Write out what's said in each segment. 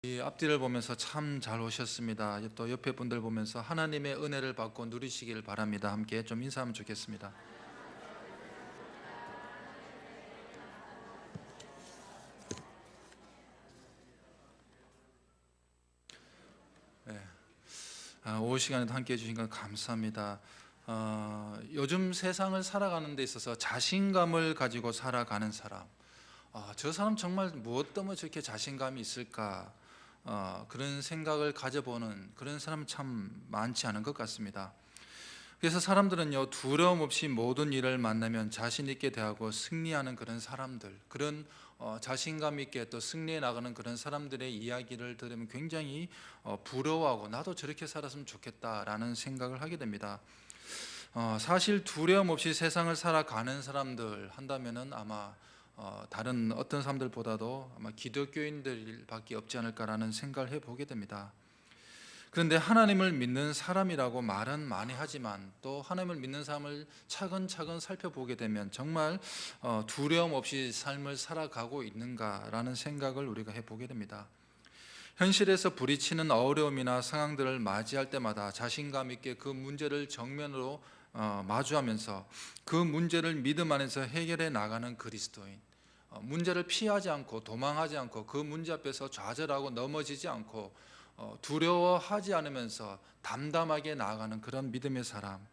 이 앞뒤를 보면서 참 잘 오셨습니다. 또 옆에 분들 보면서 하나님의 은혜를 받고 누리시길 바랍니다. 함께 좀 인사하면 좋겠습니다. 네. 오후 시간에도 함께 해주신 건 감사합니다. 요즘 세상을 살아가는 데 있어서 자신감을 가지고 살아가는 사람, 저 사람 정말 무엇 때문에 저렇게 자신감이 있을까? 그런 생각을 가져보는 그런 사람 참 많지 않은 것 같습니다. 그래서 사람들은요, 두려움 없이 모든 일을 만나면 자신 있게 대하고 승리하는 그런 사람들, 그런 자신감 있게 또 승리해 나가는 그런 사람들의 이야기를 들으면 굉장히 부러워하고 나도 저렇게 살았으면 좋겠다라는 생각을 하게 됩니다. 사실 두려움 없이 세상을 살아가는 사람들 한다면은 아마 다른 어떤 사람들보다도 아마 기독교인들밖에 없지 않을까라는 생각을 해보게 됩니다. 그런데 하나님을 믿는 사람이라고 말은 많이 하지만 또 하나님을 믿는 사람을 차근차근 살펴보게 되면 정말 두려움 없이 삶을 살아가고 있는가라는 생각을 우리가 해보게 됩니다. 현실에서 부딪히는 어려움이나 상황들을 맞이할 때마다 자신감 있게 그 문제를 정면으로 마주하면서 그 문제를 믿음 안에서 해결해 나가는 그리스도인, 문제를 피하지 않고 도망하지 않고 그 문제 앞에서 좌절하고 넘어지지 않고 두려워하지 않으면서 담담하게 나아가는 그런 믿음의 사람,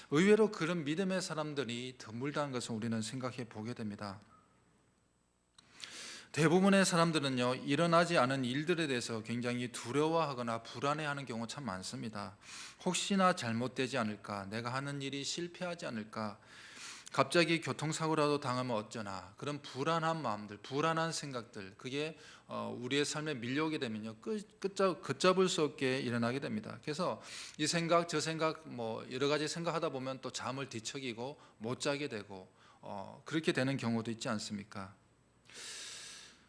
의외로 그런 믿음의 사람들이 드물다는 것을 우리는 생각해 보게 됩니다. 대부분의 사람들은요, 일어나지 않은 일들에 대해서 굉장히 두려워하거나 불안해하는 경우가 참 많습니다. 혹시나 잘못되지 않을까, 내가 하는 일이 실패하지 않을까, 갑자기 교통사고라도 당하면 어쩌나, 그런 불안한 마음들, 불안한 생각들, 그게 우리의 삶에 밀려오게 되면요, 걷잡을 수 없게 일어나게 됩니다. 그래서 이 생각 저 생각 여러 가지 생각하다 보면 또 잠을 뒤척이고 못 자게 되고 그렇게 되는 경우도 있지 않습니까?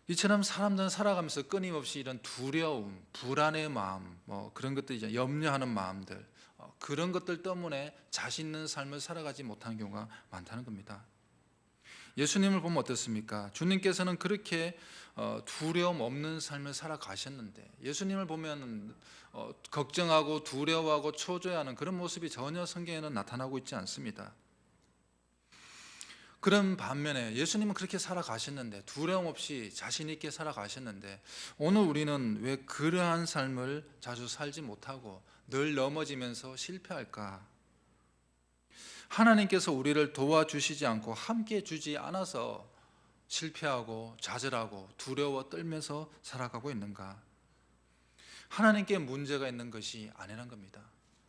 이처럼 사람들은 살아가면서 끊임없이 이런 두려움, 불안의 마음, 그런 것들, 염려하는 마음들, 그런 것들 때문에 자신 있는 삶을 살아가지 못하는 경우가 많다는 겁니다. 예수님을 보면 어떻습니까? 주님께서는 그렇게 두려움 없는 삶을 살아가셨는데, 예수님을 보면 걱정하고 두려워하고 초조해하는 그런 모습이 전혀 성경에는 나타나고 있지 않습니다. 그런 반면에 예수님은 그렇게 살아가셨는데, 두려움 없이 자신 있게 살아가셨는데, 오늘 우리는 왜 그러한 삶을 자주 살지 못하고 늘 넘어지면서 실패할까? 하나님께서 우리를 도와주시지 않고 함께 주지 않아서 실패하고 좌절하고 두려워 떨면서 살아가고 있는가? 하나님께 문제가 있는 것이 아니란 겁니다.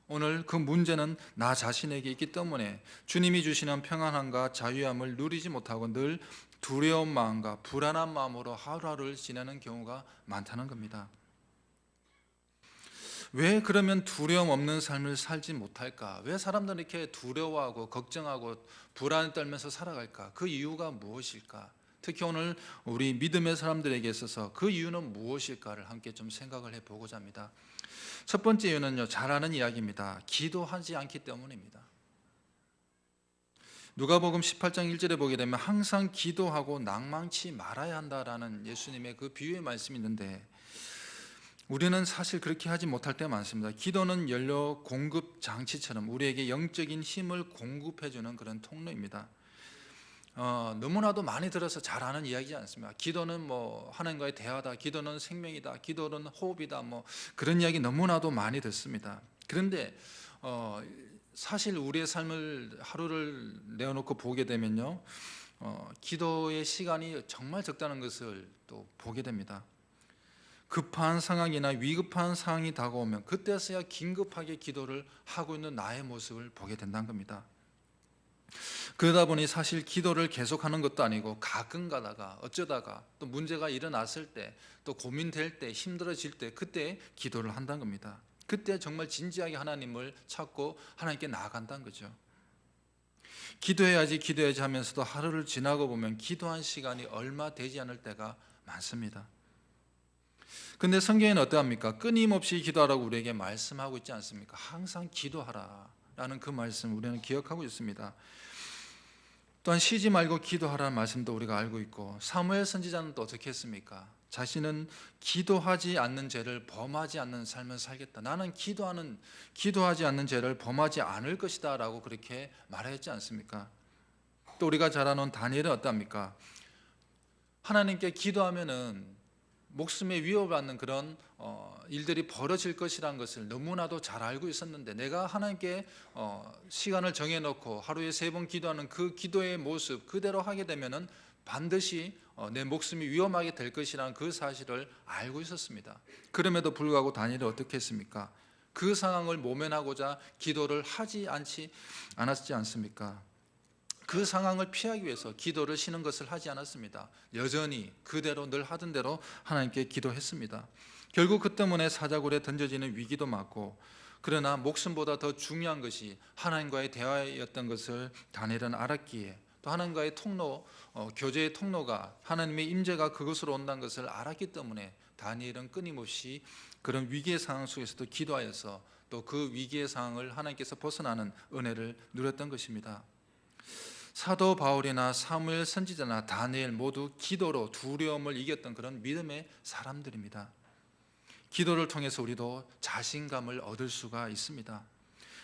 오늘 그 문제는 나 자신에게 있기 때문에 주님이 주시는 평안함과 자유함을 누리지 못하고 늘 두려운 마음과 불안한 마음으로 하루하루를 지내는 경우가 많다는 겁니다. 왜 그러면 두려움 없는 삶을 살지 못할까? 왜 사람들은 이렇게 두려워하고 걱정하고 불안 떨면서 살아갈까? 그 이유가 무엇일까? 특히 오늘 우리 믿음의 사람들에게 있어서 그 이유는 무엇일까를 함께 좀 생각을 해보고자 합니다. 첫 번째 이유는요, 잘 아는 이야기입니다. 기도하지 않기 때문입니다. 누가복음 18장 1절에 보게 되면 항상 기도하고 낭망치 말아야 한다라는 예수님의 그 비유의 말씀이 있는데, 우리는 사실 그렇게 하지 못할 때가 많습니다. 기도는 연료 공급 장치처럼 우리에게 영적인 힘을 공급해주는 그런 통로입니다. 너무나도 많이 들어서 잘 아는 이야기지 않습니까? 기도는 하나님과의 대화다, 기도는 생명이다, 기도는 호흡이다, 그런 이야기 너무나도 많이 듣습니다. 그런데 사실 우리의 삶을 하루를 내어놓고 보게 되면요, 기도의 시간이 정말 적다는 것을 또 보게 됩니다. 급한 상황이나 위급한 상황이 다가오면 그때서야 긴급하게 기도를 하고 있는 나의 모습을 보게 된다는 겁니다. 그러다 보니 사실 기도를 계속하는 것도 아니고 가끔 가다가 어쩌다가 또 문제가 일어났을 때, 또 고민될 때, 힘들어질 때, 그때 기도를 한다는 겁니다. 그때 정말 진지하게 하나님을 찾고 하나님께 나아간다는 거죠. 기도해야지 하면서도 하루를 지나고 보면 기도한 시간이 얼마 되지 않을 때가 많습니다. 근데 성경에는 어떠합니까? 끊임없이 기도하라고 우리에게 말씀하고 있지 않습니까? 항상 기도하라 라는 그 말씀 우리는 기억하고 있습니다. 또한 쉬지 말고 기도하라는 말씀도 우리가 알고 있고, 사무엘 선지자는 또 어떻게 했습니까? 자신은 기도하지 않는 죄를 범하지 않는 삶을 살겠다. 나는 기도하지 않는 죄를 범하지 않을 것이다 라고 그렇게 말했지 않습니까? 또 우리가 잘 아는 다니엘은 어떠합니까? 하나님께 기도하면은 목숨에 위협받는 그런 일들이 벌어질 것이라는 것을 너무나도 잘 알고 있었는데, 내가 하나님께 시간을 정해놓고 하루에 3번 기도하는 그 기도의 모습 그대로 하게 되면은 반드시 내 목숨이 위험하게 될 것이라는 그 사실을 알고 있었습니다. 그럼에도 불구하고 다니엘이 어떻게 했습니까? 그 상황을 모면하고자 기도를 하지 않았지 않습니까? 그 상황을 피하기 위해서 기도를 쉬는 것을 하지 않았습니다. 여전히 그대로 늘 하던 대로 하나님께 기도했습니다. 결국 그 때문에 사자굴에 던져지는 위기도 맞고, 그러나 목숨보다 더 중요한 것이 하나님과의 대화였던 것을 다니엘은 알았기에, 또 하나님과의 통로, 교제의 통로가 하나님의 임재가 그것으로 온다는 것을 알았기 때문에 다니엘은 끊임없이 그런 위기의 상황 속에서도 기도하여서 또 그 위기의 상황을 하나님께서 벗어나는 은혜를 누렸던 것입니다. 사도 바울이나 사무엘 선지자나 다니엘 모두 기도로 두려움을 이겼던 그런 믿음의 사람들입니다. 기도를 통해서 우리도 자신감을 얻을 수가 있습니다.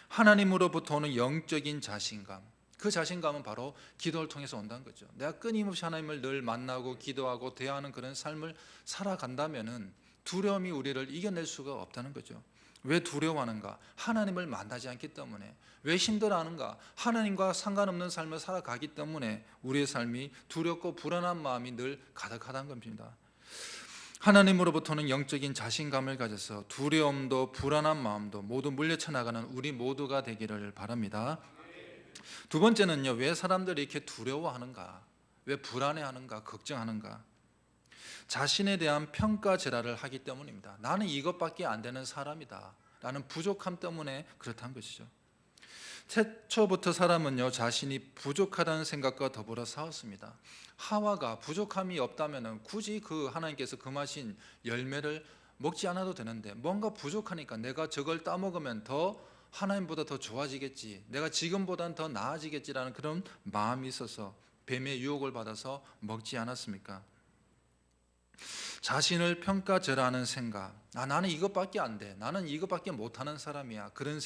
하나님으로부터 오는 영적인 자신감, 그 자신감은 바로 기도를 통해서 온다는 거죠. 내가 끊임없이 하나님을 늘 만나고 기도하고 대화하는 그런 삶을 살아간다면 두려움이 우리를 이겨낼 수가 없다는 거죠. 왜 두려워하는가? 하나님을 만나지 않기 때문에. 왜 힘들어하는가? 하나님과 상관없는 삶을 살아가기 때문에 우리의 삶이 두렵고 불안한 마음이 늘 가득하다는 겁니다. 하나님으로부터는 영적인 자신감을 가져서 두려움도 불안한 마음도 모두 물리쳐 나가는 우리 모두가 되기를 바랍니다. 두 번째는요, 왜 사람들이 이렇게 두려워하는가? 왜 불안해하는가? 걱정하는가? 자신에 대한 평가절하를 하기 때문입니다. 나는 이것밖에 안 되는 사람이다 라는 부족함 때문에 그렇다는 것이죠. 태초부터 사람은요, 자신이 부족하다는 생각과 더불어 싸웠습니다. 하와가 부족함이 없다면 굳이 그 하나님께서 금하신 열매를 먹지 않아도 되는데, 뭔가 부족하니까 내가 저걸 따먹으면 더 하나님보다 더 좋아지겠지, 내가 지금보다는 더 나아지겠지라는 그런 마음이 있어서 뱀의 유혹을 받아서 먹지 않았습니까? 자신을 평가절하는 생각, 나는 이것밖에 안 돼, 나는 이것밖에 못하는 사람이야, 그런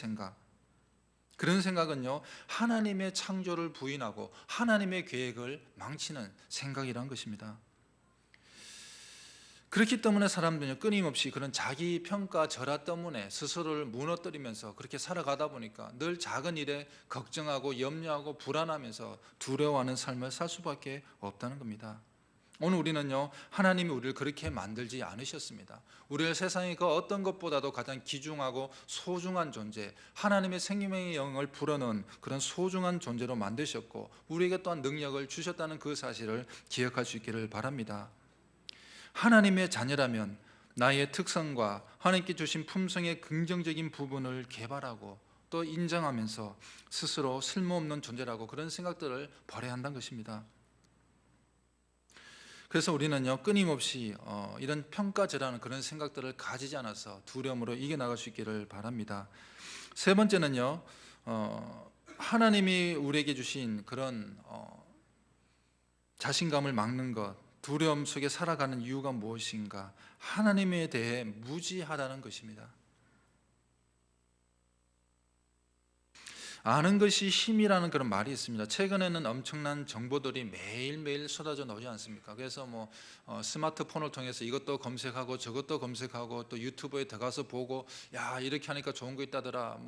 생각은요, 하나님의 창조를 부인하고 하나님의 계획을 망치는 생각이란 것입니다. 그렇기 때문에 사람들은 끊임없이 그런 자기 평가절하 때문에 스스로를 무너뜨리면서 그렇게 살아가다 보니까 늘 작은 일에 걱정하고 염려하고 불안하면서 두려워하는 삶을 살 수밖에 없다는 겁니다. 오늘 우리는요, 하나님이 우리를 그렇게 만들지 않으셨습니다. 우리를 세상의 그 어떤 것보다도 가장 귀중하고 소중한 존재, 하나님의 생명의 영을 불어넣은 그런 소중한 존재로 만드셨고, 우리에게 또한 능력을 주셨다는 그 사실을 기억할 수 있기를 바랍니다. 하나님의 자녀라면 나의 특성과 하나님께 주신 품성의 긍정적인 부분을 개발하고 또 인정하면서 스스로 쓸모없는 존재라고 그런 생각들을 버려야 한다는 것입니다. 그래서 우리는요, 끊임없이 이런 평가절하는 그런 생각들을 가지지 않아서 두려움으로 이겨나갈 수 있기를 바랍니다. 세 번째는요, 하나님이 우리에게 주신 그런 자신감을 막는 것, 두려움 속에 살아가는 이유가 무엇인가? 하나님에 대해 무지하다는 것입니다. 아는 것이 힘이라는 그런 말이 있습니다. 최근에는 엄청난 정보들이 매일매일 쏟아져 나오지 않습니까? 그래서 스마트폰을 통해서 이것도 검색하고 저것도 검색하고 또 유튜브에 들어가서 보고, 야, 이렇게 하니까 좋은 거 있다더라,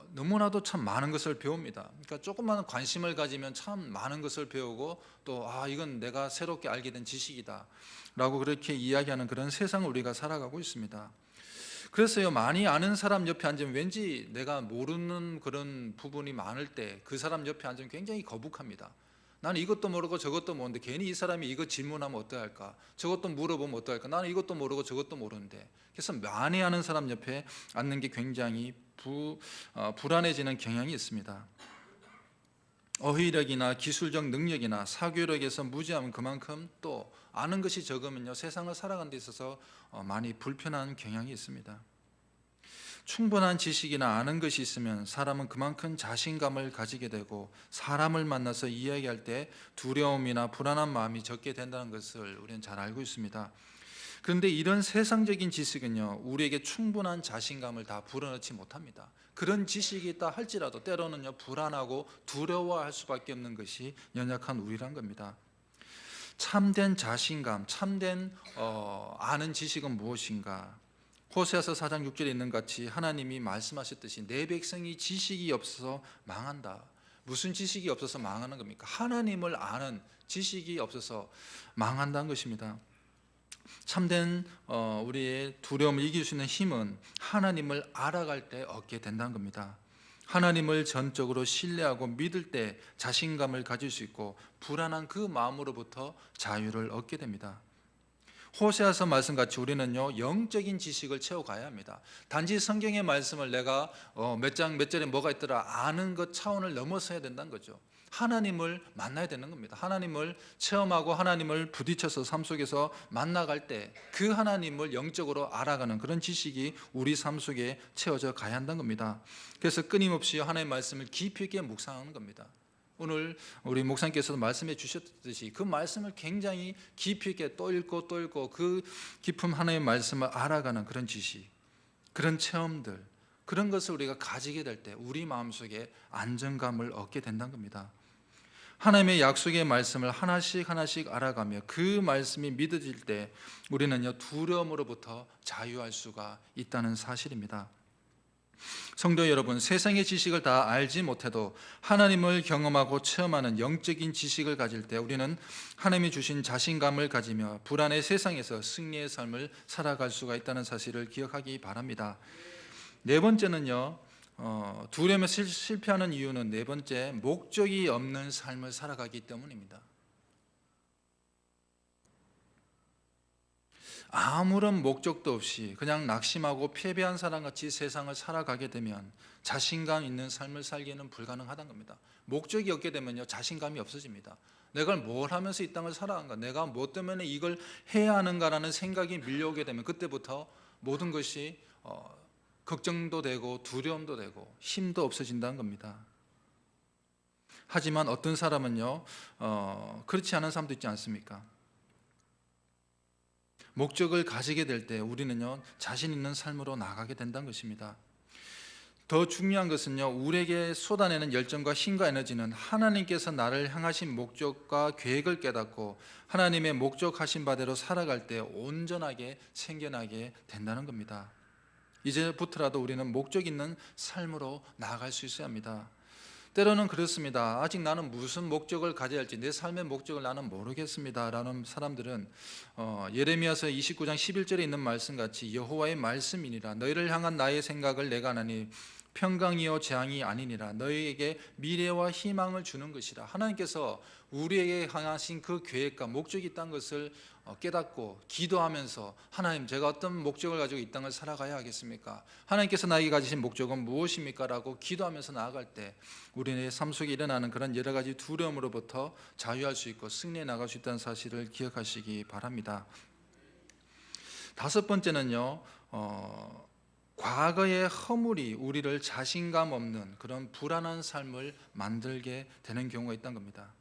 너무나도 참 많은 것을 배웁니다. 그러니까 조금만 관심을 가지면 참 많은 것을 배우고, 또 이건 내가 새롭게 알게 된 지식이다 라고 그렇게 이야기하는 그런 세상을 우리가 살아가고 있습니다. 그래서요, 많이 아는 사람 옆에 앉으면 왠지 내가 모르는 그런 부분이 많을 때 그 사람 옆에 앉으면 굉장히 거북합니다. 나는 이것도 모르고 저것도 모르는데 괜히 이 사람이 이거 질문하면 어떡할까, 저것도 물어보면 어떡할까, 나는 이것도 모르고 저것도 모르는데. 그래서 많이 아는 사람 옆에 앉는 게 굉장히 불안해지는 경향이 있습니다. 어휘력이나 기술적 능력이나 사교력에서 무지하면 그만큼 또 아는 것이 적으면요, 세상을 살아가는 데 있어서 많이 불편한 경향이 있습니다. 충분한 지식이나 아는 것이 있으면 사람은 그만큼 자신감을 가지게 되고 사람을 만나서 이야기할 때 두려움이나 불안한 마음이 적게 된다는 것을 우리는 잘 알고 있습니다. 그런데 이런 세상적인 지식은요, 우리에게 충분한 자신감을 다 불어넣지 못합니다. 그런 지식이 있다 할지라도 때로는요, 불안하고 두려워할 수밖에 없는 것이 연약한 우리란 겁니다. 참된 자신감, 참된 아는 지식은 무엇인가? 호세아서 4장 6절에 있는 같이 하나님이 말씀하셨듯이 내 백성이 지식이 없어서 망한다. 무슨 지식이 없어서 망하는 겁니까? 하나님을 아는 지식이 없어서 망한다는 것입니다. 참된 우리의 두려움을 이길 수 있는 힘은 하나님을 알아갈 때 얻게 된다는 겁니다. 하나님을 전적으로 신뢰하고 믿을 때 자신감을 가질 수 있고 불안한 그 마음으로부터 자유를 얻게 됩니다. 호세아서 말씀같이 우리는요, 영적인 지식을 채워가야 합니다. 단지 성경의 말씀을 내가 몇 장 몇 절에 뭐가 있더라 아는 것 차원을 넘어서야 된다는 거죠. 하나님을 만나야 되는 겁니다. 하나님을 체험하고 하나님을 부딪혀서 삶 속에서 만나갈 때 그 하나님을 영적으로 알아가는 그런 지식이 우리 삶 속에 채워져 가야 한다는 겁니다. 그래서 끊임없이 하나님의 말씀을 깊이 있게 묵상하는 겁니다. 오늘 우리 목사님께서도 말씀해 주셨듯이 그 말씀을 굉장히 깊이 있게 또 읽고 또 읽고 그 깊은 하나님의 말씀을 알아가는 그런 지식, 그런 체험들, 그런 것을 우리가 가지게 될 때 우리 마음속에 안정감을 얻게 된다는 겁니다. 하나님의 약속의 말씀을 하나씩 하나씩 알아가며 그 말씀이 믿어질 때 우리는요, 두려움으로부터 자유할 수가 있다는 사실입니다. 성도 여러분, 세상의 지식을 다 알지 못해도 하나님을 경험하고 체험하는 영적인 지식을 가질 때 우리는 하나님이 주신 자신감을 가지며 불안의 세상에서 승리의 삶을 살아갈 수가 있다는 사실을 기억하기 바랍니다. 네 번째는요, 두려움에 실패하는 이유는 네 번째, 목적이 없는 삶을 살아가기 때문입니다. 아무런 목적도 없이 그냥 낙심하고 패배한 사람같이 세상을 살아가게 되면 자신감 있는 삶을 살기는 불가능하다는 겁니다. 목적이 없게 되면요, 자신감이 없어집니다. 내가 뭘 하면서 이 땅을 살아가는가, 내가 뭐 때문에 이걸 해야 하는가라는 생각이 밀려오게 되면 그때부터 모든 것이 걱정도 되고 두려움도 되고 힘도 없어진다는 겁니다. 하지만 어떤 사람은요, 그렇지 않은 사람도 있지 않습니까? 목적을 가지게 될 때 우리는요, 자신 있는 삶으로 나가게 된다는 것입니다. 더 중요한 것은요, 우리에게 쏟아내는 열정과 힘과 에너지는 하나님께서 나를 향하신 목적과 계획을 깨닫고 하나님의 목적하신 바대로 살아갈 때 온전하게 생겨나게 된다는 겁니다. 이제부터라도 우리는 목적 있는 삶으로 나아갈 수 있어야 합니다. 때로는 그렇습니다. 아직 나는 무슨 목적을 가져야 할지, 내 삶의 목적을 나는 모르겠습니다 라는 사람들은 예레미야서 29장 11절에 있는 말씀같이 여호와의 말씀이니라 너희를 향한 나의 생각을 내가 아나니 평강이요 재앙이 아니니라 너희에게 미래와 희망을 주는 것이라. 하나님께서 우리에게 향하신 그 계획과 목적이 있다는 것을 깨닫고 기도하면서 하나님, 제가 어떤 목적을 가지고 이 땅을 살아가야 하겠습니까? 하나님께서 나에게 가지신 목적은 무엇입니까? 라고 기도하면서 나아갈 때 우리의 삶 속에 일어나는 그런 여러 가지 두려움으로부터 자유할 수 있고 승리해 나갈 수 있다는 사실을 기억하시기 바랍니다. 다섯 번째는요, 과거의 허물이 우리를 자신감 없는 그런 불안한 삶을 만들게 되는 경우가 있다는 겁니다.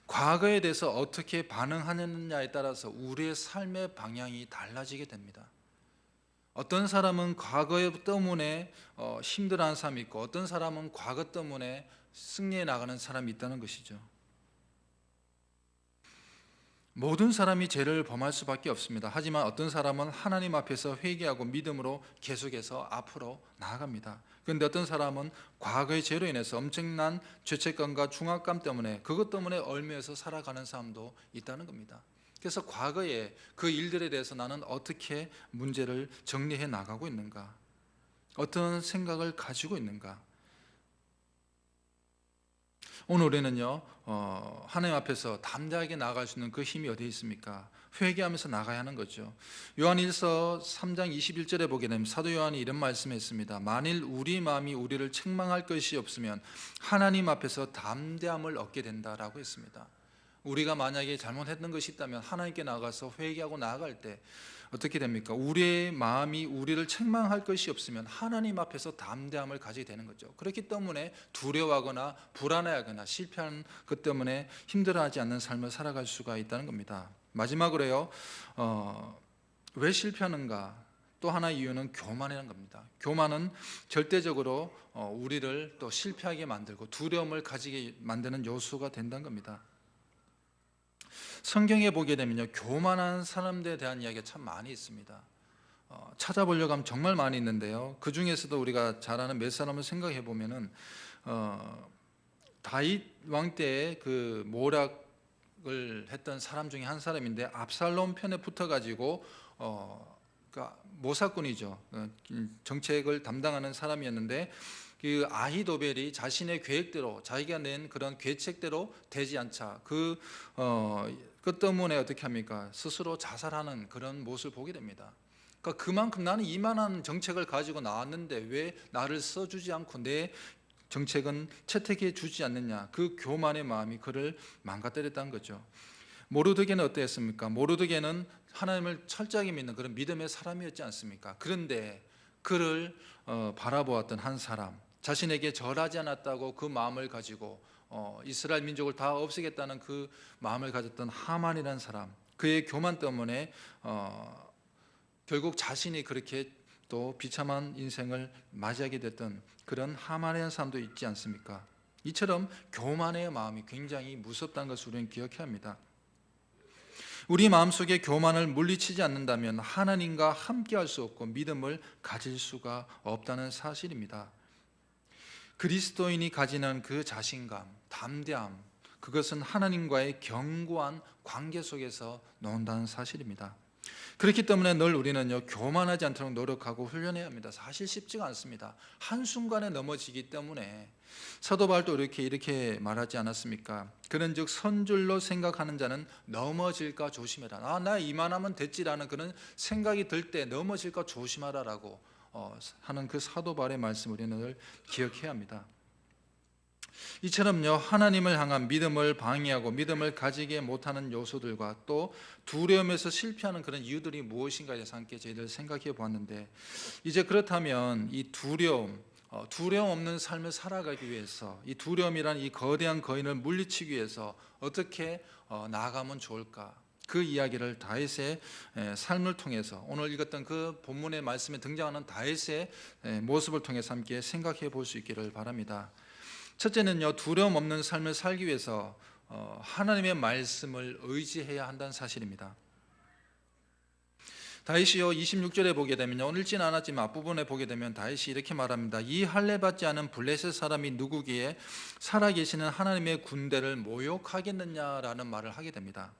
과거에 대해서 어떻게 반응하느냐에 따라서 우리의 삶의 방향이 달라지게 됩니다. 어떤 사람은 과거 때문에 힘들어하는 사람이 있고 어떤 사람은 과거 때문에 승리해 나가는 사람이 있다는 것이죠. 모든 사람이 죄를 범할 수밖에 없습니다. 하지만 어떤 사람은 하나님 앞에서 회개하고 믿음으로 계속해서 앞으로 나아갑니다. 그런데 어떤 사람은 과거의 죄로 인해서 엄청난 죄책감과 중압감 때문에 그것 때문에 얽매여서 살아가는 사람도 있다는 겁니다. 그래서 과거의 그 일들에 대해서 나는 어떻게 문제를 정리해 나가고 있는가, 어떤 생각을 가지고 있는가. 오늘 우리는요, 하나님 앞에서 담대하게 나아갈 수 있는 그 힘이 어디에 있습니까? 회개하면서 나가야 하는 거죠. 요한일서 3장 21절에 보게 되면 사도 요한이 이런 말씀했습니다. 만일 우리 마음이 우리를 책망할 것이 없으면 하나님 앞에서 담대함을 얻게 된다라고 했습니다. 우리가 만약에 잘못했던 것이 있다면 하나님께 나가서 회개하고 나아갈 때 어떻게 됩니까? 우리의 마음이 우리를 책망할 것이 없으면 하나님 앞에서 담대함을 가지게 되는 거죠. 그렇기 때문에 두려워하거나 불안해하거나 실패하는 것 때문에 힘들어하지 않는 삶을 살아갈 수가 있다는 겁니다. 마지막으로요, 왜 실패하는가? 또 하나의 이유는 교만이라는 겁니다. 교만은 절대적으로 우리를 또 실패하게 만들고 두려움을 가지게 만드는 요소가 된다는 겁니다. 성경에 보게 되면요, 교만한 사람들에 대한 이야기가 참 많이 있습니다. 찾아보려고 하면 정말 많이 있는데요, 그 중에서도 우리가 잘 아는 몇 사람을 생각해 보면은 다윗 왕 때의 그 모략을 했던 사람 중에 한 사람인데, 압살롬 편에 붙어가지고 그러니까 모사꾼이죠. 정책을 담당하는 사람이었는데, 그 아히도벨이 자신의 계획대로, 자기가 낸 그런 계책대로 되지 않자 그 때문에 어떻게 합니까? 스스로 자살하는 그런 모습을 보게 됩니다. 그러니까 그만큼 나는 이만한 정책을 가지고 나왔는데 왜 나를 써주지 않고 내 정책은 채택해 주지 않느냐, 그 교만의 마음이 그를 망가뜨렸다는 거죠. 모르드게는 어땠습니까? 모르드게는 하나님을 철저하게 믿는 그런 믿음의 사람이었지 않습니까? 그런데 그를 바라보았던 한 사람, 자신에게 절하지 않았다고 그 마음을 가지고 이스라엘 민족을 다 없애겠다는 그 마음을 가졌던 하만이라는 사람, 그의 교만 때문에 결국 자신이 그렇게 또 비참한 인생을 맞이하게 됐던 그런 하만이라는 사람도 있지 않습니까? 이처럼 교만의 마음이 굉장히 무섭다는 것을 우리는 기억해야 합니다. 우리 마음속에 교만을 물리치지 않는다면 하나님과 함께할 수 없고 믿음을 가질 수가 없다는 사실입니다. 그리스도인이 가지는 그 자신감, 담대함, 그것은 하나님과의 견고한 관계 속에서 나온다는 사실입니다. 그렇기 때문에 늘 우리는요, 교만하지 않도록 노력하고 훈련해야 합니다. 사실 쉽지가 않습니다. 한순간에 넘어지기 때문에 사도 바울도 이렇게 말하지 않았습니까? 그런즉 선줄로 생각하는 자는 넘어질까 조심해라. 나 이만하면 됐지라는 그런 생각이 들 때 넘어질까 조심하라라고 하는 그 사도 바울의 말씀을 우리는 늘 기억해야 합니다. 이처럼요, 하나님을 향한 믿음을 방해하고 믿음을 가지게 못하는 요소들과 또 두려움에서 실패하는 그런 이유들이 무엇인가에 대해서 함께 저희들 생각해 보았는데, 이제 그렇다면 이 두려움 없는 삶을 살아가기 위해서 이 두려움이란 이 거대한 거인을 물리치기 위해서 어떻게 나아가면 좋을까? 그 이야기를 다윗의 삶을 통해서, 오늘 읽었던 그 본문의 말씀에 등장하는 다윗의 모습을 통해서 함께 생각해 볼 수 있기를 바랍니다. 첫째는요, 두려움 없는 삶을 살기 위해서 하나님의 말씀을 의지해야 한다는 사실입니다. 다윗이요, 26절에 보게 되면요, 오늘 읽지는 않았지만 앞부분에 보게 되면 다윗이 이렇게 말합니다. 이 할례받지 않은 블레셋 사람이 누구기에 살아계시는 하나님의 군대를 모욕하겠느냐라는 말을 하게 됩니다.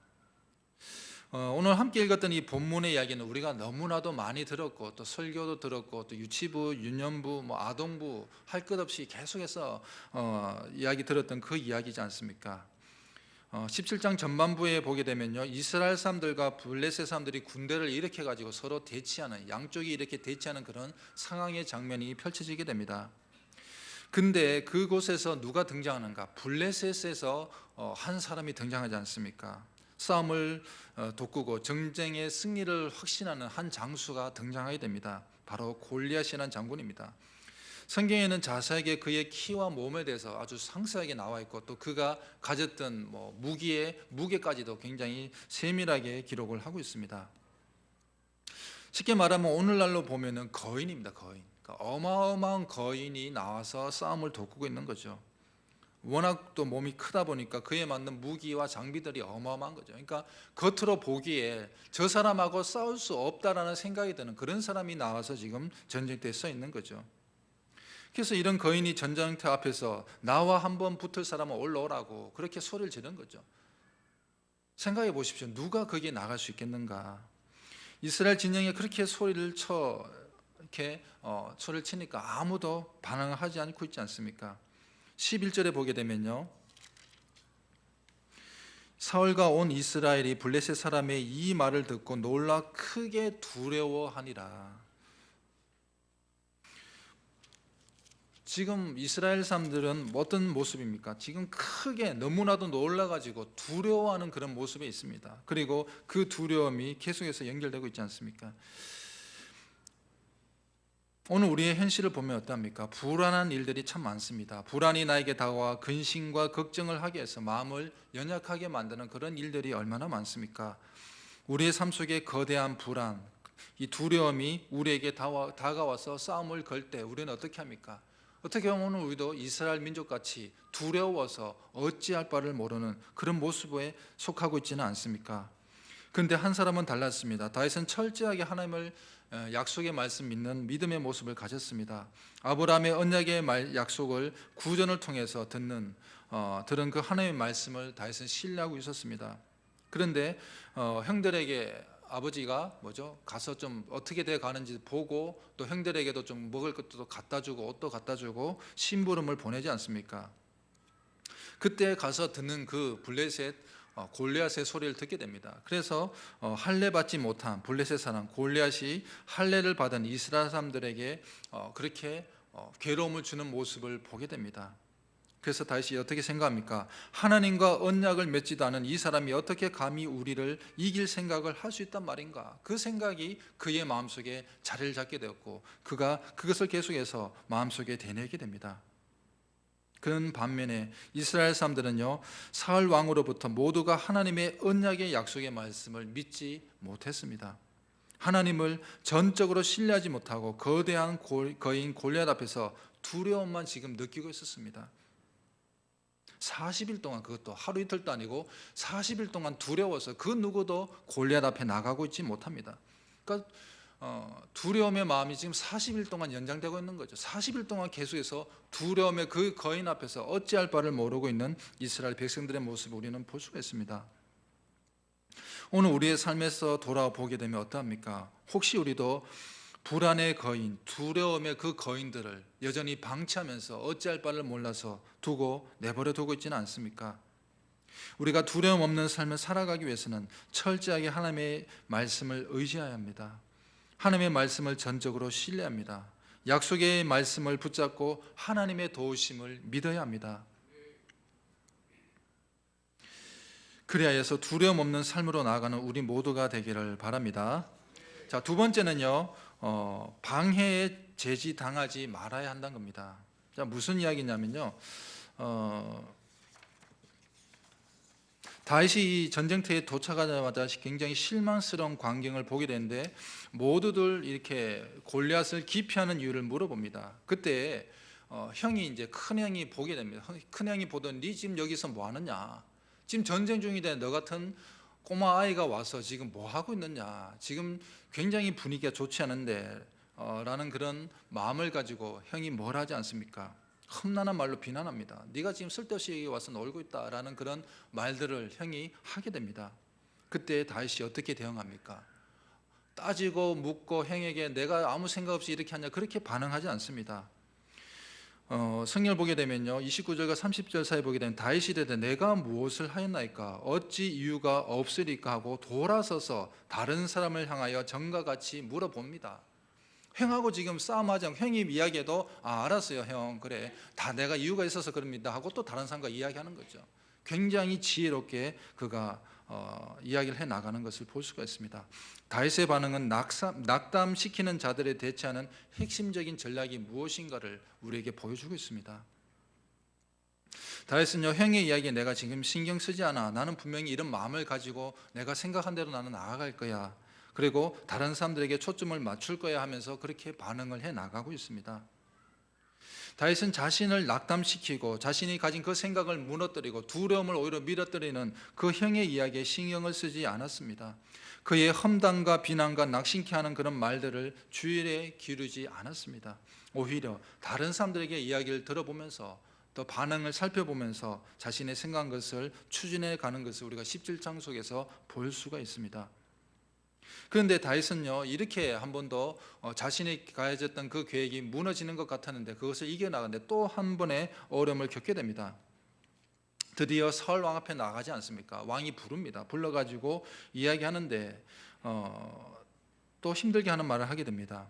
오늘 함께 읽었던 이 본문의 이야기는 우리가 너무나도 많이 들었고, 또 설교도 들었고, 또 유치부, 유년부, 아동부 할 것 없이 계속해서 이야기 들었던 그 이야기지 않습니까? 17장 전반부에 보게 되면요, 이스라엘 사람들과 블레셋 사람들이 군대를 일으켜 가지고 서로 대치하는, 양쪽이 이렇게 대치하는 그런 상황의 장면이 펼쳐지게 됩니다. 근데 그곳에서 누가 등장하는가? 블레셋에서 한 사람이 등장하지 않습니까? 싸움을 돋구고 전쟁의 승리를 확신하는 한 장수가 등장하게 됩니다. 바로 골리앗이라는 장군입니다. 성경에는 자세하게 그의 키와 몸에 대해서 아주 상세하게 나와 있고, 또 그가 가졌던 무기의 무게까지도 굉장히 세밀하게 기록을 하고 있습니다. 쉽게 말하면 오늘날로 보면은 거인입니다. 거인. 그러니까 어마어마한 거인이 나와서 싸움을 돋구고 있는 거죠. 워낙 또 몸이 크다 보니까 그에 맞는 무기와 장비들이 어마어마한 거죠. 그러니까 겉으로 보기에 저 사람하고 싸울 수 없다라는 생각이 드는 그런 사람이 나와서 지금 전쟁터에 서 있는 거죠. 그래서 이런 거인이 전쟁터 앞에서 나와 한번 붙을 사람은 올라오라고 그렇게 소리를 지른 거죠. 생각해 보십시오. 누가 거기에 나갈 수 있겠는가? 이스라엘 진영에 그렇게 소리를 소리를 치니까 아무도 반응을 하지 않고 있지 않습니까? 11절에 보게 되면요, 사울과 온 이스라엘이 블레셋 사람의 이 말을 듣고 놀라 크게 두려워하니라. 지금 이스라엘 사람들은 어떤 모습입니까? 지금 크게 너무나도 놀라가지고 두려워하는 그런 모습에 있습니다. 그리고 그 두려움이 계속해서 연결되고 있지 않습니까? 오늘 우리의 현실을 보면 어떠합니까? 불안한 일들이 참 많습니다. 불안이 나에게 다가와 근심과 걱정을 하게 해서 마음을 연약하게 만드는 그런 일들이 얼마나 많습니까? 우리의 삶 속에 거대한 불안, 이 두려움이 우리에게 다가와서 싸움을 걸 때 우리는 어떻게 합니까? 어떻게 보면 우리도 이스라엘 민족같이 두려워서 어찌할 바를 모르는 그런 모습에 속하고 있지는 않습니까? 그런데 한 사람은 달랐습니다. 다윗은 철저하게 하나님을 약속의 말씀 믿는 믿음의 모습을 가졌습니다. 아브라함의 언약의 약속을 구전을 통해서 들은 그 하나님의 말씀을 다윗은 신뢰하고 있었습니다. 그런데 형들에게 아버지가 가서 좀 어떻게 돼 가는지 보고 또 형들에게도 좀 먹을 것도 갖다 주고 옷도 갖다 주고 심부름을 보내지 않습니까? 그때 가서 듣는 그 블레셋 골리앗의 소리를 듣게 됩니다. 그래서 할례 받지 못한 블레셋 사람 골리앗이 할례를 받은 이스라엘 사람들에게 그렇게 괴로움을 주는 모습을 보게 됩니다. 그래서 다윗이 어떻게 생각합니까? 하나님과 언약을 맺지도 않은 이 사람이 어떻게 감히 우리를 이길 생각을 할 수 있단 말인가? 그 생각이 그의 마음속에 자리를 잡게 되었고 그가 그것을 계속해서 마음속에 되뇌게 됩니다. 그런 반면에 이스라엘 사람들은요, 사울 왕으로부터 모두가 하나님의 언약의 약속의 말씀을 믿지 못했습니다. 하나님을 전적으로 신뢰하지 못하고 거대한 거인 골리앗 앞에서 두려움만 지금 느끼고 있었습니다. 40일 동안, 그것도 하루 이틀도 아니고 40일 동안 두려워서 그 누구도 골리앗 앞에 나가고 있지 못합니다. 그러니까 두려움의 마음이 지금 40일 동안 연장되고 있는 거죠. 40일 동안 계속해서 두려움의 그 거인 앞에서 어찌할 바를 모르고 있는 이스라엘 백성들의 모습을 우리는 볼 수가 있습니다. 오늘 우리의 삶에서 돌아보게 되면 어떠합니까? 혹시 우리도 불안의 거인, 두려움의 그 거인들을 여전히 방치하면서 어찌할 바를 몰라서 내버려 두고 있지는 않습니까? 우리가 두려움 없는 삶을 살아가기 위해서는 철저하게 하나님의 말씀을 의지해야 합니다. 하나님의 말씀을 전적으로 신뢰합니다. 약속의 말씀을 붙잡고 하나님의 도우심을 믿어야 합니다. 그래야 해서 두려움 없는 삶으로 나아가는 우리 모두가 되기를 바랍니다. 자, 두 번째는요, 방해에 제지당하지 말아야 한다는 겁니다. 자, 무슨 이야기냐면요, 다윗이 전쟁터에 도착하자마자 굉장히 실망스러운 광경을 보게 되는데 모두들 이렇게 골리앗을 기피하는 이유를 물어봅니다. 그때 형이 이제 큰 형이 보게 됩니다. 큰 형이 보던 네 지금 여기서 뭐 하느냐? 지금 전쟁 중인데 너 같은 꼬마 아이가 와서 지금 뭐 하고 있느냐? 지금 굉장히 분위기가 좋지 않은데 라는 그런 마음을 가지고 형이 뭘 하지 않습니까? 험난한 말로 비난합니다. 네가 지금 쓸데없이 여기 와서 놀고 있다라는 그런 말들을 형이 하게 됩니다. 그때 다윗이 어떻게 대응합니까? 따지고 묻고 형에게 내가 아무 생각 없이 이렇게 하냐 그렇게 반응하지 않습니다. 성경을 보게 되면요 29절과 30절 사이 보게 되면 다윗이 이르되 내가 무엇을 하였나이까 어찌 이유가 없으리까 하고 돌아서서 다른 사람을 향하여 전과 같이 물어봅니다. 형하고 지금 싸움하지 않고 형이 이야기해도 알았어요 형 그래 다 내가 이유가 있어서 그럽니다 하고 또 다른 사람과 이야기하는 거죠. 굉장히 지혜롭게 그가 이야기를 해나가는 것을 볼 수가 있습니다. 다윗의 반응은 낙담시키는 자들에 대처하는 핵심적인 전략이 무엇인가를 우리에게 보여주고 있습니다. 다윗은요 형의 이야기에 내가 지금 신경 쓰지 않아 나는 분명히 이런 마음을 가지고 내가 생각한 대로 나는 나아갈 거야 그리고 다른 사람들에게 초점을 맞출 거야 하면서 그렇게 반응을 해나가고 있습니다. 다윗은 자신을 낙담시키고 자신이 가진 그 생각을 무너뜨리고 두려움을 오히려 밀어뜨리는 그 형의 이야기에 신경을 쓰지 않았습니다. 그의 험담과 비난과 낙심케 하는 그런 말들을 주의에 기르지 않았습니다. 오히려 다른 사람들에게 이야기를 들어보면서 또 반응을 살펴보면서 자신의 생각한 것을 추진해 가는 것을 우리가 17장 속에서 볼 수가 있습니다. 그런데 다윗은요 이렇게 한 번 더 자신이 가져졌던 그 계획이 무너지는 것 같았는데 그것을 이겨나가는데 또 한 번의 어려움을 겪게 됩니다. 드디어 사울 왕 앞에 나가지 않습니까? 왕이 부릅니다. 불러가지고 이야기하는데 또 힘들게 하는 말을 하게 됩니다.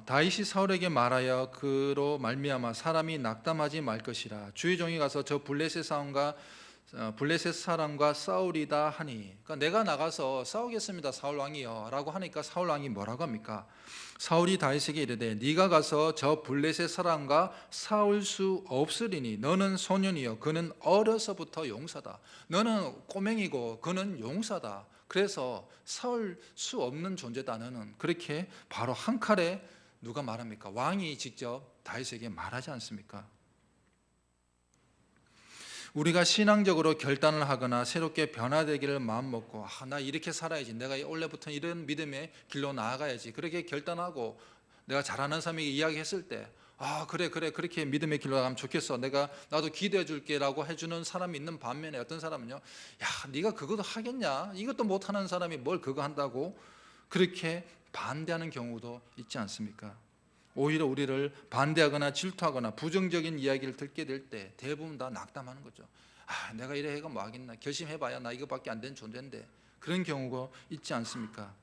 다윗이 사울에게 말하여 그로 말미암아 사람이 낙담하지 말 것이라. 주의 종이 가서 저 블레셋 사람과 싸우리다 하니, 그러니까 내가 나가서 싸우겠습니다 사울 왕이요 라고 하니까 사울 왕이 뭐라고 합니까? 사울이 다윗에게 이르되 네가 가서 저 블레셋 사람과 싸울 수 없으리니 너는 소년이요 그는 어려서부터 용사다. 너는 꼬맹이고 그는 용사다. 그래서 싸울 수 없는 존재다 너는. 그렇게 바로 한 칼에 누가 말합니까? 왕이 직접 다윗에게 말하지 않습니까? 우리가 신앙적으로 결단을 하거나 새롭게 변화되기를 마음먹고 나 이렇게 살아야지, 내가 원래부터 이런 믿음의 길로 나아가야지, 그렇게 결단하고 내가 잘하는 사람에게 이야기했을 때 그래 그렇게 믿음의 길로 나가면 좋겠어, 나도 기도해 줄게 라고 해주는 사람이 있는 반면에 어떤 사람은요, 야 네가 그것도 하겠냐, 이것도 못하는 사람이 뭘 그거 한다고 그렇게 반대하는 경우도 있지 않습니까? 오히려 우리를 반대하거나 질투하거나 부정적인 이야기를 듣게 될 때 대부분 다 낙담하는 거죠. 내가 이래 해가 뭐 하겠나, 결심해봐야 나 이거밖에 안 된 존재인데. 그런 경우가 있지 않습니까?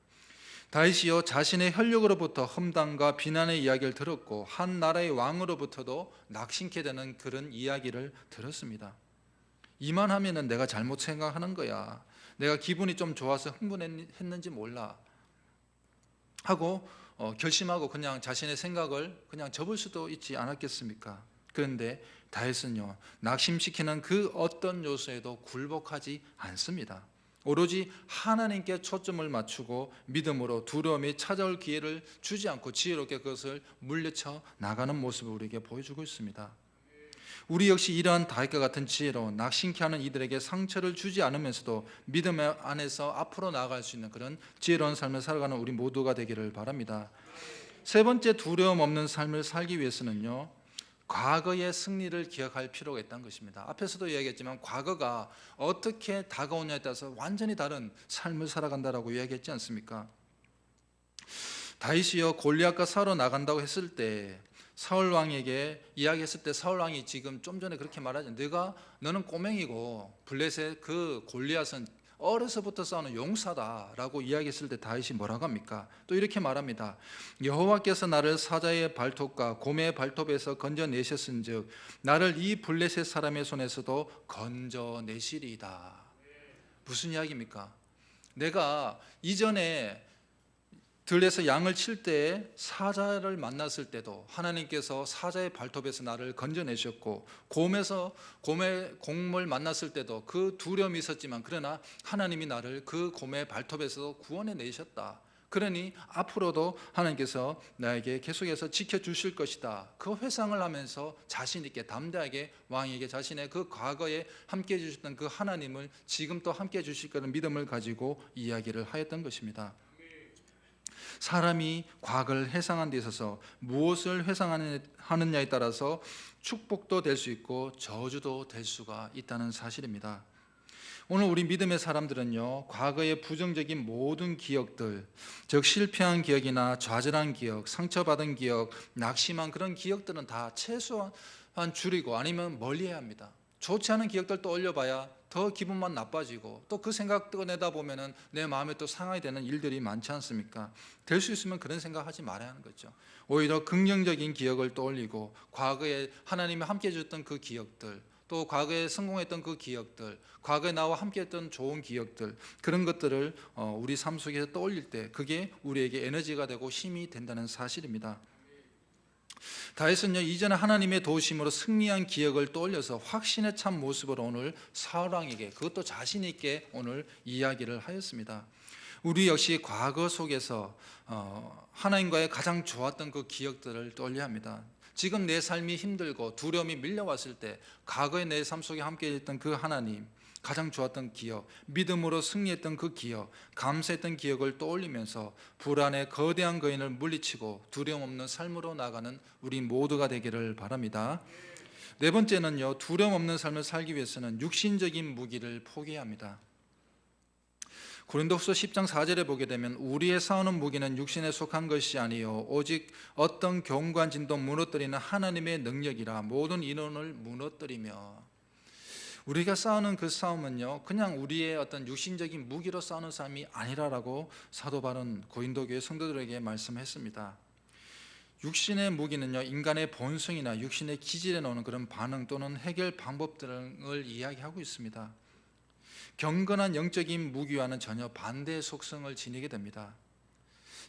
다윗이요 자신의 혈육으로부터 험담과 비난의 이야기를 들었고 한 나라의 왕으로부터도 낙심케 되는 그런 이야기를 들었습니다. 이만하면은 내가 잘못 생각하는 거야, 내가 기분이 좀 좋아서 흥분했는지 몰라 하고 결심하고 그냥 자신의 생각을 그냥 접을 수도 있지 않았겠습니까? 그런데 다윗은요 낙심시키는 그 어떤 요소에도 굴복하지 않습니다. 오로지 하나님께 초점을 맞추고 믿음으로 두려움이 찾아올 기회를 주지 않고 지혜롭게 그것을 물리쳐 나가는 모습을 우리에게 보여주고 있습니다. 우리 역시 이러한 다윗과 같은 지혜로 낙심케 하는 이들에게 상처를 주지 않으면서도 믿음 안에서 앞으로 나아갈 수 있는 그런 지혜로운 삶을 살아가는 우리 모두가 되기를 바랍니다. 세 번째, 두려움 없는 삶을 살기 위해서는요 과거의 승리를 기억할 필요가 있다는 것입니다. 앞에서도 이야기했지만 과거가 어떻게 다가오냐에 따라서 완전히 다른 삶을 살아간다라고 이야기했지 않습니까? 다윗이요 골리앗과 싸우러 나간다고 했을 때 사울 왕에게 이야기했을 때 사울 왕이 지금 좀 전에 그렇게 말하죠. 너는 꼬맹이고 블레셋 그 골리앗은 어려서부터 싸우는 용사다라고 이야기했을 때 다윗이 뭐라고 합니까? 또 이렇게 말합니다. 여호와께서 나를 사자의 발톱과 곰의 발톱에서 건져내셨은즉 나를 이 블레셋 사람의 손에서도 건져내시리이다. 무슨 이야기입니까? 내가 이전에 들에서 양을 칠 때 사자를 만났을 때도 하나님께서 사자의 발톱에서 나를 건져내셨고 곰의 곰을 만났을 때도 그 두려움이 있었지만 그러나 하나님이 나를 그 곰의 발톱에서 구원해 내셨다. 그러니 앞으로도 하나님께서 나에게 계속해서 지켜주실 것이다. 그 회상을 하면서 자신 있게 담대하게 왕에게 자신의 그 과거에 함께해 주셨던 그 하나님을 지금 또 함께해 주실 거라는 믿음을 가지고 이야기를 하였던 것입니다. 사람이 과거를 회상한 데 있어서 무엇을 회상하느냐에 따라서 축복도 될 수 있고 저주도 될 수가 있다는 사실입니다. 오늘 우리 믿음의 사람들은요 과거의 부정적인 모든 기억들, 즉 실패한 기억이나 좌절한 기억, 상처받은 기억, 낙심한 그런 기억들은 다 최소한 줄이고 아니면 멀리해야 합니다. 좋지 않은 기억들 떠올려봐야 더 기분만 나빠지고 또 그 생각 꺼내다 보면은 내 마음에 또 상하게 되는 일들이 많지 않습니까? 될 수 있으면 그런 생각하지 말아야 하는 거죠. 오히려 긍정적인 기억을 떠올리고 과거에 하나님이 함께 해줬던 그 기억들, 또 과거에 성공했던 그 기억들, 과거에 나와 함께 했던 좋은 기억들, 그런 것들을 우리 삶 속에서 떠올릴 때 그게 우리에게 에너지가 되고 힘이 된다는 사실입니다. 다윗은요 이전에 하나님의 도우심으로 승리한 기억을 떠올려서 확신에 찬 모습으로 오늘 사울 왕에게 그것도 자신 있게 오늘 이야기를 하였습니다. 우리 역시 과거 속에서 하나님과의 가장 좋았던 그 기억들을 떠올려야 합니다. 지금 내 삶이 힘들고 두려움이 밀려왔을 때 과거의 내 삶 속에 함께 했던 그 하나님, 가장 좋았던 기억, 믿음으로 승리했던 그 기억, 감사했던 기억을 떠올리면서 불안의 거대한 거인을 물리치고 두려움 없는 삶으로 나가는 우리 모두가 되기를 바랍니다. 네 번째는요, 두려움 없는 삶을 살기 위해서는 육신적인 무기를 포기해야 합니다. 고린도후서 10장 4절에 보게 되면 우리의 싸우는 무기는 육신에 속한 것이 아니요 오직 어떤 경관진도 무너뜨리는 하나님의 능력이라 모든 인원을 무너뜨리며. 우리가 싸우는 그 싸움은요 그냥 우리의 어떤 육신적인 무기로 싸우는 싸움이 아니라라고 사도 바울은 고린도 교회 성도들에게 말씀했습니다. 육신의 무기는요, 인간의 본성이나 육신의 기질에 나오는 그런 반응 또는 해결 방법 등을 이야기하고 있습니다. 경건한 영적인 무기와는 전혀 반대의 속성을 지니게 됩니다.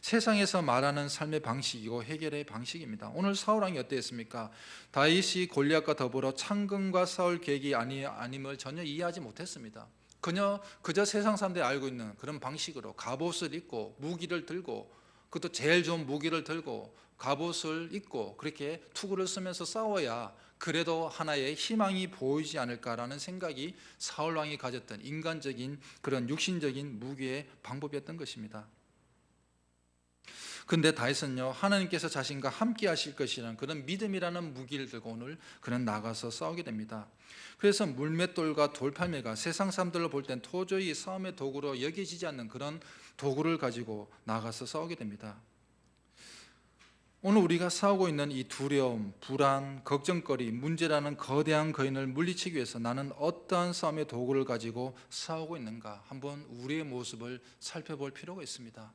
세상에서 말하는 삶의 방식이고 해결의 방식입니다. 오늘 사울 왕이 어땠습니까? 다윗이 골리앗과 더불어 창건과 싸울 계획이 아님을 전혀 이해하지 못했습니다. 그저 세상 사람들이 알고 있는 그런 방식으로 갑옷을 입고 무기를 들고, 그것도 제일 좋은 무기를 들고 갑옷을 입고 그렇게 투구를 쓰면서 싸워야 그래도 하나의 희망이 보이지 않을까라는 생각이 사울 왕이 가졌던 인간적인 그런 육신적인 무기의 방법이었던 것입니다. 근데 다윗은요, 하나님께서 자신과 함께 하실 것이라는 그런 믿음이라는 무기를 들고 오늘 그는 나가서 싸우게 됩니다. 그래서 물맷돌과 돌팔매가 세상 사람들로 볼 땐 도저히 싸움의 도구로 여겨지지 않는 그런 도구를 가지고 나가서 싸우게 됩니다. 오늘 우리가 싸우고 있는 이 두려움, 불안, 걱정거리, 문제라는 거대한 거인을 물리치기 위해서 나는 어떠한 싸움의 도구를 가지고 싸우고 있는가, 한번 우리의 모습을 살펴볼 필요가 있습니다.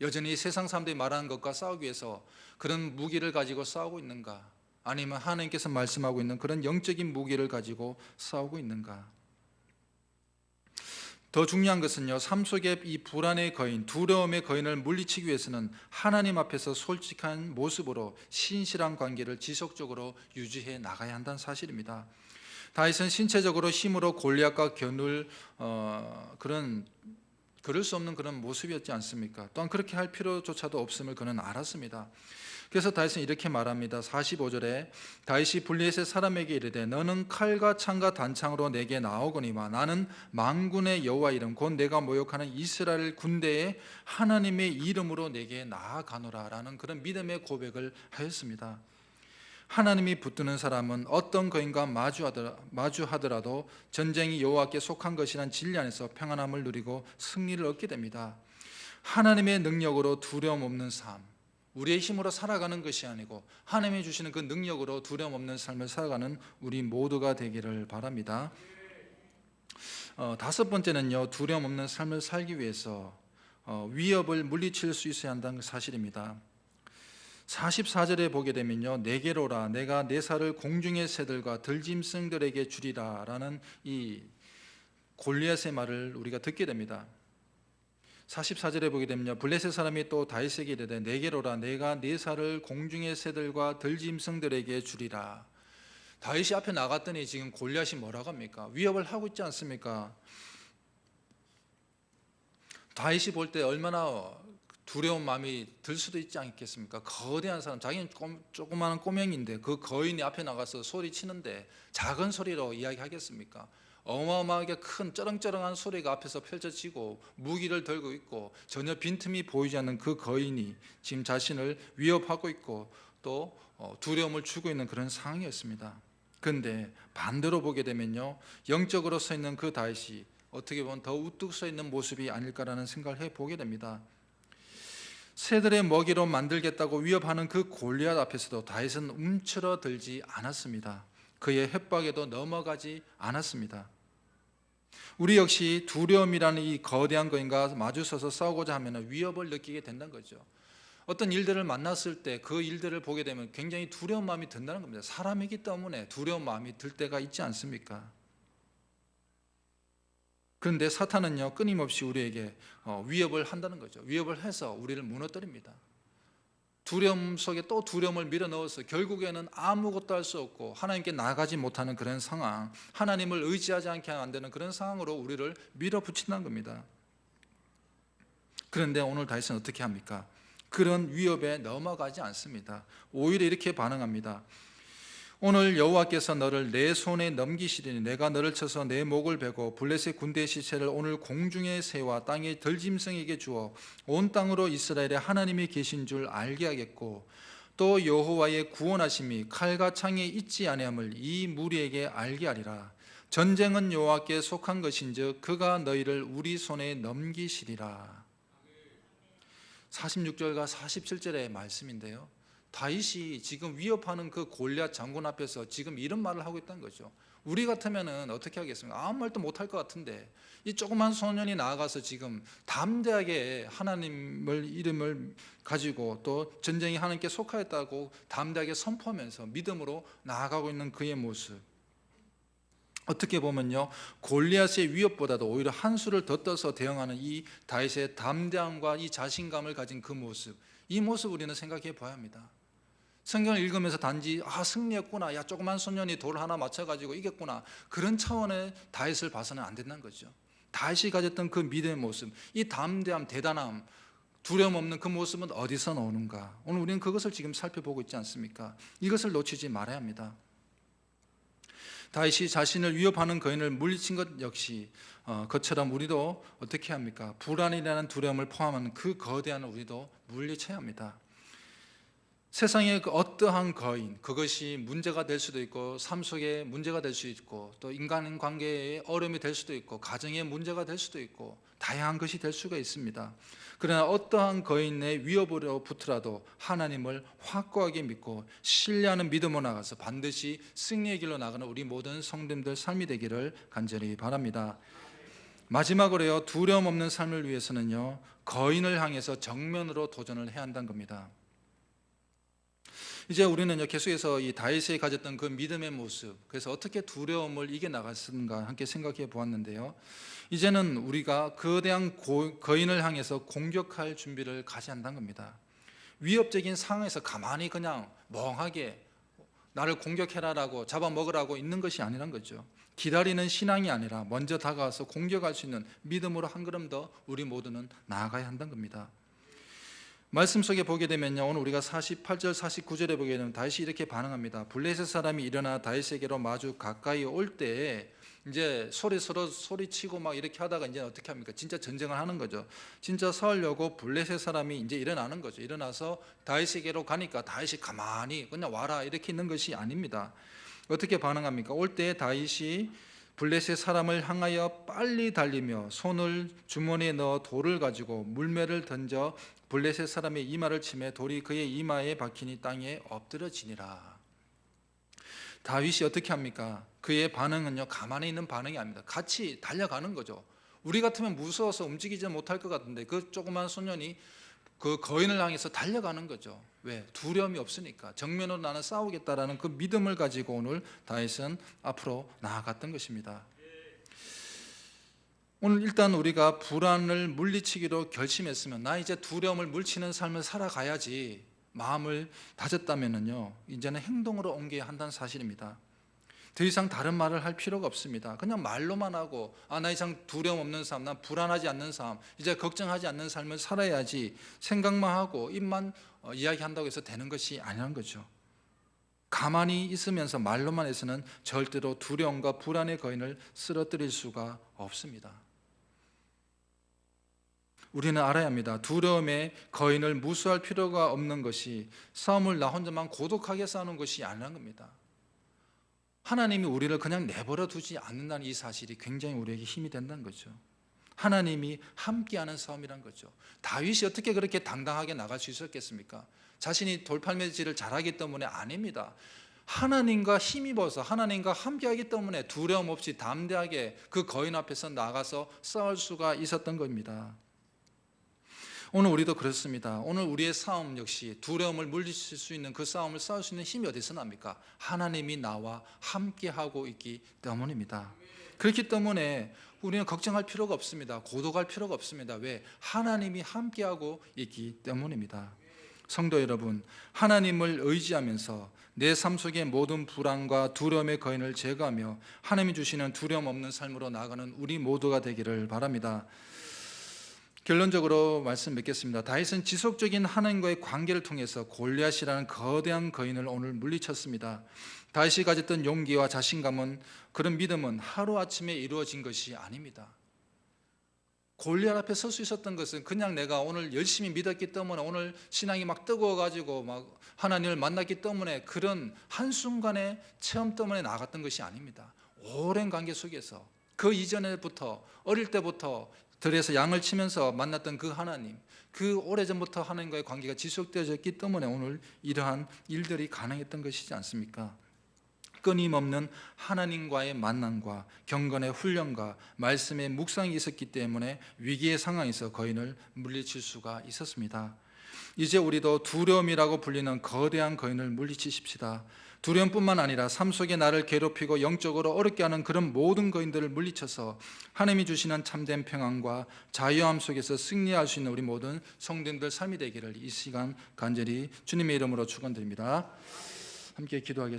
여전히 세상 사람들이 말하는 것과 싸우기 위해서 그런 무기를 가지고 싸우고 있는가, 아니면 하나님께서 말씀하고 있는 그런 영적인 무기를 가지고 싸우고 있는가. 더 중요한 것은요, 삶 속에 이 불안의 거인, 두려움의 거인을 물리치기 위해서는 하나님 앞에서 솔직한 모습으로 신실한 관계를 지속적으로 유지해 나가야 한다는 사실입니다. 다윗은 신체적으로 힘으로 골리앗과 겨눌 그럴 수 없는 그런 모습이었지 않습니까? 또한 그렇게 할 필요조차도 없음을 그는 알았습니다. 그래서 다윗은 이렇게 말합니다. 45절에 다윗이 블레셋 사람에게 이르되 너는 칼과 창과 단창으로 내게 나오거니와 나는 만군의 여호와 이름 곧 내가 모욕하는 이스라엘 군대의 하나님의 이름으로 내게 나아가노라 라는 그런 믿음의 고백을 하였습니다. 하나님이 붙드는 사람은 어떤 거인과 마주하더라도 전쟁이 여호와께 속한 것이란 진리 안에서 평안함을 누리고 승리를 얻게 됩니다. 하나님의 능력으로 두려움 없는 삶, 우리의 힘으로 살아가는 것이 아니고 하나님이 주시는 그 능력으로 두려움 없는 삶을 살아가는 우리 모두가 되기를 바랍니다. 다섯 번째는요, 두려움 없는 삶을 살기 위해서 위협을 물리칠 수 있어야 한다는 사실입니다. 44절에 보게 되면요, 내게로라 내가 내 살을 공중의 새들과 들짐승들에게 주리라 라는 이 골리앗의 말을 우리가 듣게 됩니다. 44절에 보게 되면요, 블레셋 사람이 또 다윗에게 이르되 내게로라 내가 네 살을 공중의 새들과 들짐승들에게 주리라. 다윗이 앞에 나갔더니 지금 골리앗이 뭐라고 합니까? 위협을 하고 있지 않습니까? 다윗이 볼 때 얼마나 두려운 마음이 들 수도 있지 않겠습니까? 거대한 사람, 자기는 조그마한 꼬맹인데 그 거인이 앞에 나가서 소리치는데 작은 소리로 이야기하겠습니까? 어마어마하게 큰 쩌렁쩌렁한 소리가 앞에서 펼쳐지고 무기를 들고 있고 전혀 빈틈이 보이지 않는 그 거인이 지금 자신을 위협하고 있고 또 두려움을 주고 있는 그런 상황이었습니다. 그런데 반대로 보게 되면요, 영적으로 서 있는 그 다윗이 어떻게 보면 더 우뚝 서 있는 모습이 아닐까라는 생각을 해보게 됩니다. 새들의 먹이로 만들겠다고 위협하는 그 골리앗 앞에서도 다윗은 움츠러들지 않았습니다. 그의 협박에도 넘어가지 않았습니다. 우리 역시 두려움이라는 이 거대한 거인과 마주서서 싸우고자 하면 위협을 느끼게 된다는 거죠. 어떤 일들을 만났을 때 그 일들을 보게 되면 굉장히 두려운 마음이 든다는 겁니다. 사람이기 때문에 두려운 마음이 들 때가 있지 않습니까? 그런데 사탄은요, 끊임없이 우리에게 위협을 한다는 거죠. 위협을 해서 우리를 무너뜨립니다. 두려움 속에 또 두려움을 밀어넣어서 결국에는 아무것도 할 수 없고 하나님께 나가지 못하는 그런 상황, 하나님을 의지하지 않게 만드는 그런 상황으로 우리를 밀어붙인다는 겁니다. 그런데 오늘 다윗은 어떻게 합니까? 그런 위협에 넘어가지 않습니다. 오히려 이렇게 반응합니다. 오늘 여호와께서 너를 내 손에 넘기시리니 내가 너를 쳐서 내 목을 베고 블레셋 군대의 시체를 오늘 공중의 새와 땅의 들짐승에게 주어 온 땅으로 이스라엘의 하나님이 계신 줄 알게 하겠고 또 여호와의 구원하심이 칼과 창에 있지 아니함을 이 무리에게 알게 하리라. 전쟁은 여호와께 속한 것인즉 그가 너희를 우리 손에 넘기시리라. 46절과 47절의 말씀인데요, 다윗이 지금 위협하는 그 골리앗 장군 앞에서 지금 이런 말을 하고 있다는 거죠. 우리 같으면은 어떻게 하겠습니까? 아무 말도 못할 것 같은데 이 조그만 소년이 나아가서 지금 담대하게 하나님을 이름을 가지고 또 전쟁이 하나님께 속하였다고 담대하게 선포하면서 믿음으로 나아가고 있는 그의 모습, 어떻게 보면요, 골리앗의 위협보다도 오히려 한 수를 더 떠서 대응하는 이 다윗의 담대함과 이 자신감을 가진 그 모습, 이 모습 우리는 생각해 봐야 합니다. 성경을 읽으면서 단지 승리했구나, 야 조그만 소년이 돌 하나 맞춰가지고 이겼구나, 그런 차원의 다윗을 봐서는 안 된다는 거죠. 다윗이 가졌던 그 믿음의 모습, 이 담대함, 대단함, 두려움 없는 그 모습은 어디서 나오는가? 오늘 우리는 그것을 지금 살펴보고 있지 않습니까? 이것을 놓치지 말아야 합니다. 다윗이 자신을 위협하는 거인을 물리친 것 역시 그처럼 우리도 어떻게 합니까? 불안이라는 두려움을 포함하는 그 거대한 우리도 물리쳐야 합니다. 세상의 그 어떠한 거인, 그것이 문제가 될 수도 있고 삶 속에 문제가 될 수 있고 또 인간관계에 어려움이 될 수도 있고 가정에 문제가 될 수도 있고 다양한 것이 될 수가 있습니다. 그러나 어떠한 거인의 위협으로부터라도 하나님을 확고하게 믿고 신뢰하는 믿음으로 나가서 반드시 승리의 길로 나가는 우리 모든 성도님들 삶이 되기를 간절히 바랍니다. 마지막으로요, 두려움 없는 삶을 위해서는요, 거인을 향해서 정면으로 도전을 해야 한다는 겁니다. 이제 우리는요, 계속해서 이 다윗이 가졌던 그 믿음의 모습, 그래서 어떻게 두려움을 이겨나갔는가 함께 생각해 보았는데요, 이제는 우리가 거대한 거인을 향해서 공격할 준비를 가져야 한다는 겁니다. 위협적인 상황에서 가만히 그냥 멍하게 나를 공격해라라고 잡아먹으라고 있는 것이 아니란 거죠. 기다리는 신앙이 아니라 먼저 다가와서 공격할 수 있는 믿음으로 한 걸음 더 우리 모두는 나아가야 한다는 겁니다. 말씀 속에 보게 되면요, 오늘 우리가 48절 49절에 보게 되면 다윗이 이렇게 반응합니다. 블레셋 사람이 일어나 다윗에게로 마주 가까이 올 때에 이제 서로 소리치고 막 이렇게 하다가 이제 어떻게 합니까? 진짜 전쟁을 하는 거죠. 진짜 싸우려고 블레셋 사람이 이제 일어나는 거죠. 일어나서 다윗에게로 가니까 다윗이 가만히 그냥 와라 이렇게 있는 것이 아닙니다. 어떻게 반응합니까? 올 때 다윗이 블레셋 사람을 향하여 빨리 달리며 손을 주머니에 넣어 돌을 가지고 물매를 던져 블레셋 사람의 이마를 치매 돌이 그의 이마에 박히니 땅에 엎드러지니라. 다윗이 어떻게 합니까? 그의 반응은요, 가만히 있는 반응이 아닙니다. 같이 달려가는 거죠. 우리 같으면 무서워서 움직이지 못할 것 같은데 그 조그만 소년이 그 거인을 향해서 달려가는 거죠. 왜? 두려움이 없으니까. 정면으로 나는 싸우겠다라는 그 믿음을 가지고 오늘 다윗은 앞으로 나아갔던 것입니다. 오늘 일단 우리가 불안을 물리치기로 결심했으면, 나 이제 두려움을 물리치는 삶을 살아가야지 마음을 다졌다면요, 이제는 행동으로 옮겨야 한다는 사실입니다. 더 이상 다른 말을 할 필요가 없습니다. 그냥 말로만 하고 나 이상 두려움 없는 삶, 난 불안하지 않는 삶, 이제 걱정하지 않는 삶을 살아야지 생각만 하고 입만 이야기한다고 해서 되는 것이 아니라는 거죠. 가만히 있으면서 말로만 해서는 절대로 두려움과 불안의 거인을 쓰러뜨릴 수가 없습니다. 우리는 알아야 합니다. 두려움의 거인을 무수할 필요가 없는 것이 싸움을 나 혼자만 고독하게 싸우는 것이 아니라는 겁니다. 하나님이 우리를 그냥 내버려 두지 않는다는 이 사실이 굉장히 우리에게 힘이 된다는 거죠. 하나님이 함께하는 싸움이란 거죠. 다윗이 어떻게 그렇게 당당하게 나갈 수 있었겠습니까? 자신이 돌팔매질을 잘하기 때문에 아닙니다. 하나님과 힘입어서 하나님과 함께하기 때문에 두려움 없이 담대하게 그 거인 앞에서 나가서 싸울 수가 있었던 겁니다. 오늘 우리도 그렇습니다. 오늘 우리의 싸움 역시 두려움을 물리칠 수 있는 그 싸움을 싸울 수 있는 힘이 어디서 납니까? 하나님이 나와 함께하고 있기 때문입니다. 그렇기 때문에 우리는 걱정할 필요가 없습니다. 고독할 필요가 없습니다. 왜? 하나님이 함께하고 있기 때문입니다. 성도 여러분, 하나님을 의지하면서 내 삶 속의 모든 불안과 두려움의 거인을 제거하며 하나님이 주시는 두려움 없는 삶으로 나아가는 우리 모두가 되기를 바랍니다. 결론적으로 말씀 맺겠습니다. 다윗은 지속적인 하나님과의 관계를 통해서 골리앗이라는 거대한 거인을 오늘 물리쳤습니다. 다윗이 가졌던 용기와 자신감은, 그런 믿음은 하루아침에 이루어진 것이 아닙니다. 골리앗 앞에 설 수 있었던 것은 그냥 내가 오늘 열심히 믿었기 때문에, 오늘 신앙이 막 뜨거워가지고 막 하나님을 만났기 때문에, 그런 한순간의 체험 때문에 나갔던 것이 아닙니다. 오랜 관계 속에서 그 이전에부터, 어릴 때부터 들에서 양을 치면서 만났던 그 하나님, 그 오래전부터 하나님과의 관계가 지속되어졌기 때문에 오늘 이러한 일들이 가능했던 것이지 않습니까? 끊임없는 하나님과의 만남과 경건의 훈련과 말씀의 묵상이 있었기 때문에 위기의 상황에서 거인을 물리칠 수가 있었습니다. 이제 우리도 두려움이라고 불리는 거대한 거인을 물리치십시다. 두려움뿐만 아니라 삶 속에 나를 괴롭히고 영적으로 어렵게 하는 그런 모든 거인들을 물리쳐서 하나님이 주시는 참된 평안과 자유함 속에서 승리할 수 있는 우리 모든 성도님들 삶이 되기를 이 시간 간절히 주님의 이름으로 축원드립니다. 함께 기도하겠습니다.